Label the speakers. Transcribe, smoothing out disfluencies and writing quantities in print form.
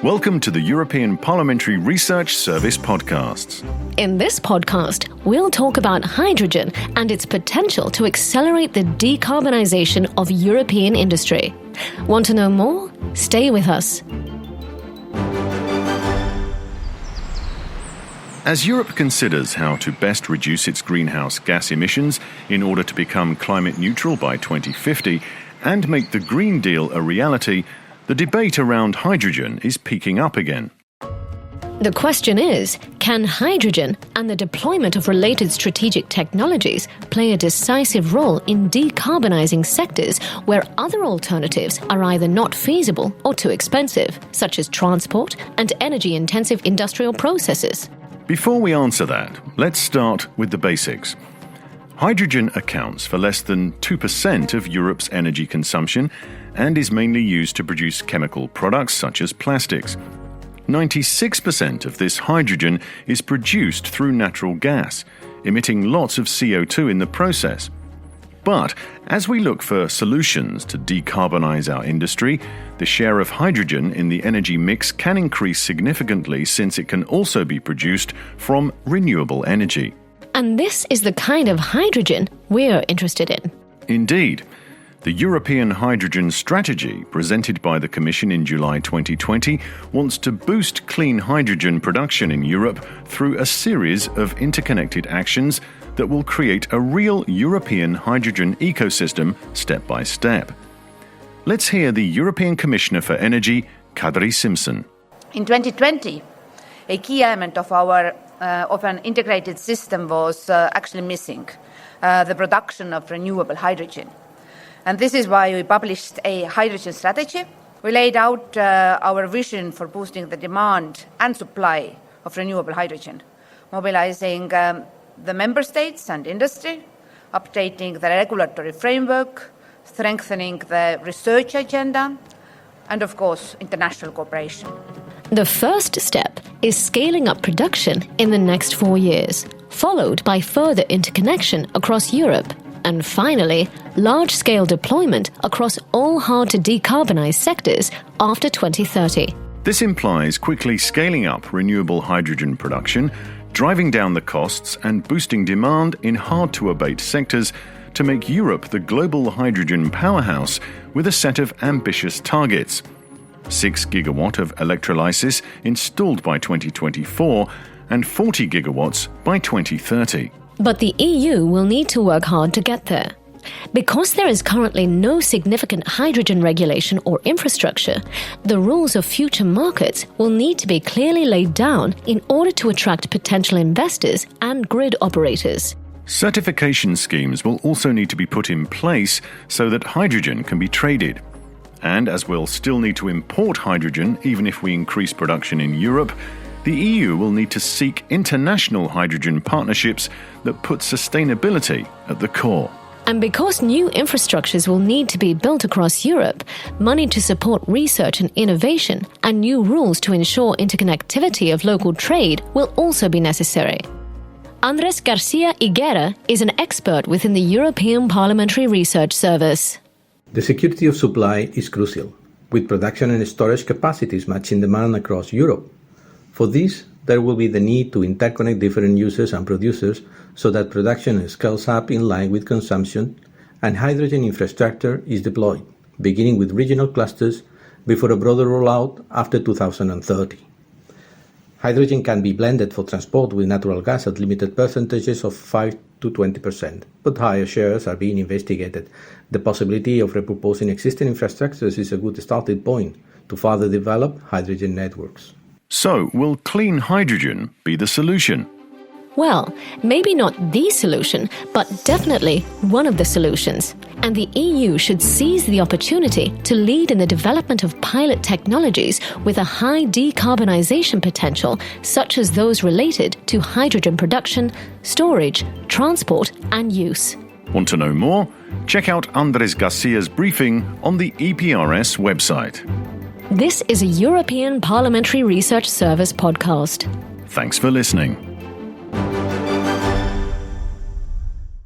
Speaker 1: Welcome to the European Parliamentary Research Service podcasts.
Speaker 2: In this podcast, we'll talk about hydrogen and its potential to accelerate the decarbonisation of European industry. Want to know more? Stay with us.
Speaker 1: As Europe considers how to best reduce its greenhouse gas emissions in order to become climate neutral by 2050 and make the Green Deal a reality, the debate around hydrogen is peaking up again.
Speaker 2: The question is, can hydrogen and the deployment of related strategic technologies play a decisive role in decarbonising sectors where other alternatives are either not feasible or too expensive, such as transport and energy-intensive industrial processes?
Speaker 1: Before we answer that, let's start with the basics. Hydrogen accounts for less than 2% of Europe's energy consumption and is mainly used to produce chemical products such as plastics. 96% of this hydrogen is produced through natural gas, emitting lots of CO2 in the process. But as we look for solutions to decarbonize our industry, the share of hydrogen in the energy mix can increase significantly since it can also be produced from renewable energy.
Speaker 2: And this is the kind of hydrogen we're interested in.
Speaker 1: Indeed. The European Hydrogen Strategy, presented by the Commission in July 2020, wants to boost clean hydrogen production in Europe through a series of interconnected actions that will create a real European hydrogen ecosystem step by step. Let's hear the European Commissioner for Energy, Kadri Simson.
Speaker 3: In 2020, a key element of an integrated system was actually missing, the production of renewable hydrogen. And this is why we published a hydrogen strategy. We laid out our vision for boosting the demand and supply of renewable hydrogen, mobilizing the member states and industry, updating the regulatory framework, strengthening the research agenda, and of course, international cooperation.
Speaker 2: The first step is scaling up production in the next 4 years, followed by further interconnection across Europe, and finally, large-scale deployment across all hard-to-decarbonize sectors after 2030.
Speaker 1: This implies quickly scaling up renewable hydrogen production, driving down the costs and boosting demand in hard-to-abate sectors to make Europe the global hydrogen powerhouse with a set of ambitious targets. 6 gigawatt of electrolysis installed by 2024 and 40 gigawatts by 2030.
Speaker 2: But the EU will need to work hard to get there. Because there is currently no significant hydrogen regulation or infrastructure, the rules of future markets will need to be clearly laid down in order to attract potential investors and grid operators.
Speaker 1: Certification schemes will also need to be put in place so that hydrogen can be traded. And as we'll still need to import hydrogen even if we increase production in Europe, the EU will need to seek international hydrogen partnerships that put sustainability at the core.
Speaker 2: And because new infrastructures will need to be built across Europe, money to support research and innovation and new rules to ensure interconnectivity of local trade will also be necessary. Andrés García Higuera is an expert within the European Parliamentary Research Service.
Speaker 4: The security of supply is crucial, with production and storage capacities matching demand across Europe. For this, there will be the need to interconnect different users and producers so that production scales up in line with consumption and hydrogen infrastructure is deployed, beginning with regional clusters before a broader rollout after 2030. Hydrogen can be blended for transport with natural gas at limited percentages of 5 to 20%, but higher shares are being investigated. The possibility of repurposing existing infrastructures is a good starting point to further develop hydrogen networks.
Speaker 1: So, will clean hydrogen be the solution?
Speaker 2: Well, maybe not the solution, but definitely one of the solutions. And the EU should seize the opportunity to lead in the development of pilot technologies with a high decarbonisation potential, such as those related to hydrogen production, storage, transport and use.
Speaker 1: Want to know more? Check out Andrés García's briefing on the EPRS website.
Speaker 2: This is a European Parliamentary Research Service podcast.
Speaker 1: Thanks for listening.